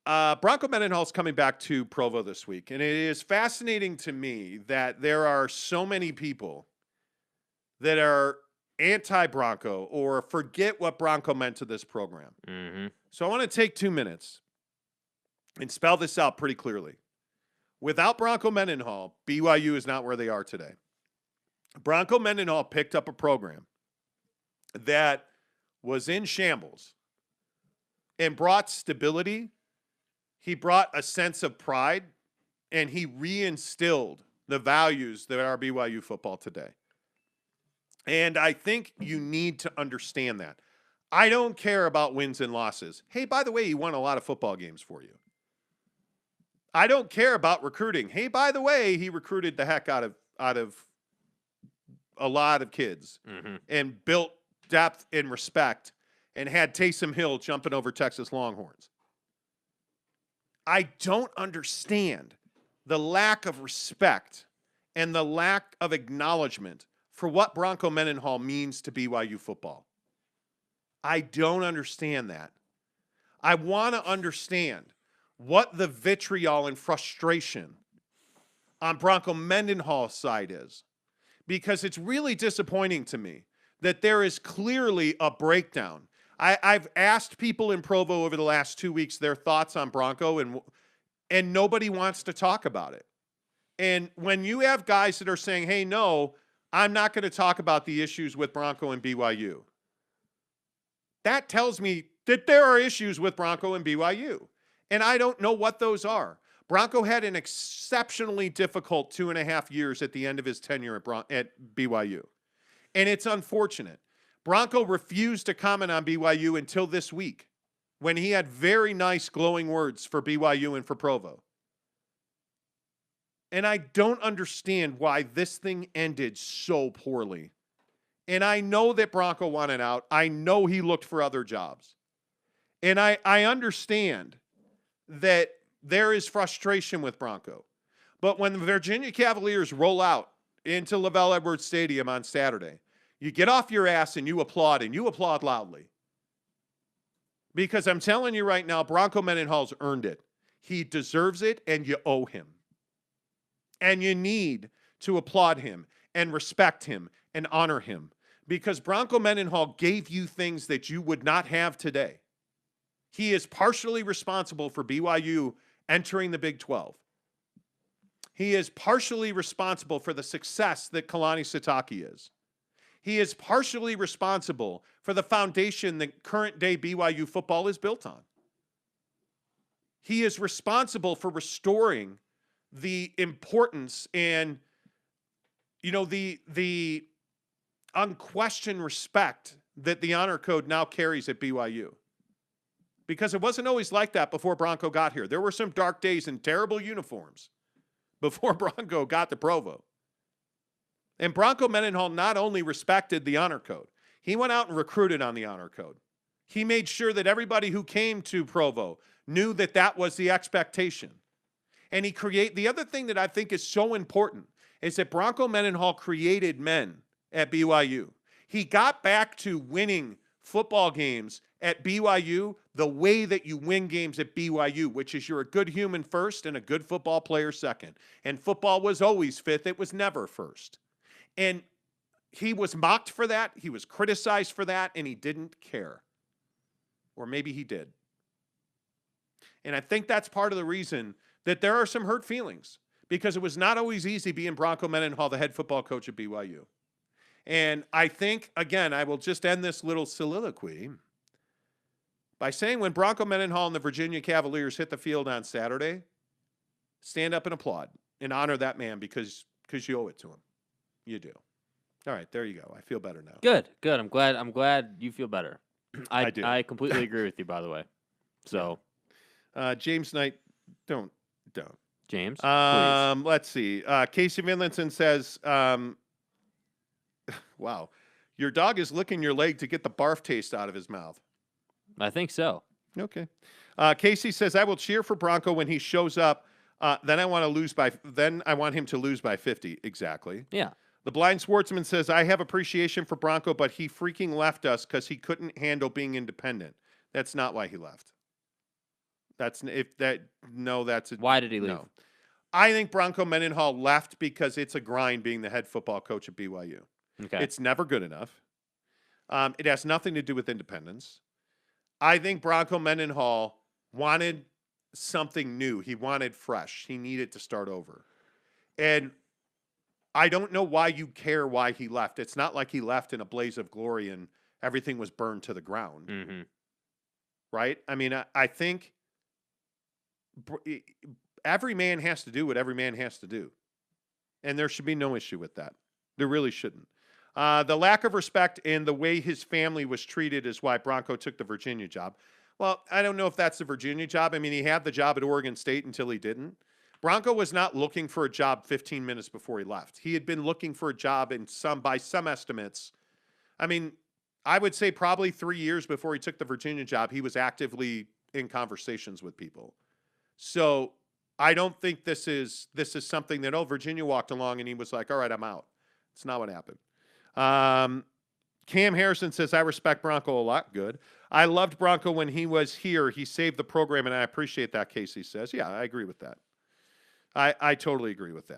Bronco Mendenhall's coming back to Provo this week, and it is fascinating to me that there are so many people that are anti-Bronco or forget what Bronco meant to this program. Mm-hmm. So I want to take 2 minutes and spell this out pretty clearly. Without Bronco Mendenhall, BYU is not where they are today. Bronco Mendenhall picked up a program that was in shambles and brought stability. He brought a sense of pride, and he reinstilled the values that are BYU football today. And I think you need to understand that. I don't care about wins and losses. Hey, by the way, he won a lot of football games for you. I don't care about recruiting. Hey, by the way, he recruited the heck out of a lot of kids and built depth and respect and had Taysom Hill jumping over Texas Longhorns. I don't understand the lack of respect and the lack of acknowledgement for what Bronco Mendenhall means to BYU football. I don't understand that. I want to understand what the vitriol and frustration on Bronco Mendenhall's side is, because it's really disappointing to me that there is clearly a breakdown. I've asked people in Provo over the last 2 weeks their thoughts on Bronco, and nobody wants to talk about it. And when you have guys that are saying, hey, no, I'm not going to talk about the issues with Bronco and BYU, that tells me that there are issues with Bronco and BYU. And I don't know what those are. Bronco had an exceptionally difficult 2.5 years at the end of his tenure at BYU. And it's unfortunate. Bronco refused to comment on BYU until this week, when he had very nice glowing words for BYU and for Provo. And I don't understand why this thing ended so poorly. And I know that Bronco wanted out. I know he looked for other jobs. And I understand that there is frustration with Bronco. But when the Virginia Cavaliers roll out into LaVell Edwards Stadium on Saturday, you get off your ass and you applaud loudly. Because I'm telling you right now, Bronco Mendenhall's earned it. He deserves it, and you owe him. And you need to applaud him and respect him and honor him, because Bronco Mendenhall gave you things that you would not have today. He is partially responsible for BYU entering the Big 12. He is partially responsible for the success that Kalani Sitake is. He is partially responsible for the foundation that current day BYU football is built on. He is responsible for restoring the importance and, the unquestioned respect that the honor code now carries at BYU. Because it wasn't always like that before Bronco got here. There were some dark days in terrible uniforms before Bronco got to Provo. And Bronco Mendenhall not only respected the honor code, he went out and recruited on the honor code. He made sure that everybody who came to Provo knew that that was the expectation. And the other thing that I think is so important is that Bronco Mendenhall created men at BYU. He got back to winning football games at BYU the way that you win games at BYU, which is you're a good human first and a good football player second. And football was always fifth. It was never first. And he was mocked for that. He was criticized for that, and he didn't care. Or maybe he did. And I think that's part of the reason that there are some hurt feelings, because it was not always easy being Bronco Mendenhall, the head football coach at BYU. And I think, again, I will just end this little soliloquy by saying when Bronco Mendenhall and the Virginia Cavaliers hit the field on Saturday, stand up and applaud and honor that man, because you owe it to him. You do. All right, there you go. I feel better now. Good. I'm glad you feel better. I do. I completely agree with you, by the way. So, James Knight, don't. James, please. Let's see. Casey Vinlinson says, wow, your dog is licking your leg to get the barf taste out of his mouth. I think so. Okay. Casey says, I will cheer for Bronco when he shows up. Then I want him to lose by 50. Exactly. Yeah. The Blind Sportsman says, I have appreciation for Bronco, but he freaking left us because he couldn't handle being independent. That's not why he left. That's a Why did he leave? no. I think Bronco Mendenhall left because it's a grind being the head football coach at BYU. Okay. It's never good enough. It has nothing to do with independence. I think Bronco Mendenhall wanted something new. He wanted fresh. He needed to start over. And I don't know why you care why he left. It's not like he left in a blaze of glory and everything was burned to the ground. Mm-hmm. Right? I mean, I think every man has to do what every man has to do. And there should be no issue with that. There really shouldn't. The lack of respect and the way his family was treated is why Bronco took the Virginia job. Well, I don't know if that's the Virginia job. I mean, he had the job at Oregon State until he didn't. Bronco was not looking for a job 15 minutes before he left. He had been looking for a job by some estimates. I mean, I would say probably 3 years before he took the Virginia job, he was actively in conversations with people. So I don't think this is something that, Virginia walked along and he was like, all right, I'm out. It's not what happened. Cam Harrison says, I respect Bronco a lot. Good. I loved Bronco when he was here. He saved the program, and I appreciate that, Casey says. Yeah, I agree with that. I totally agree with that.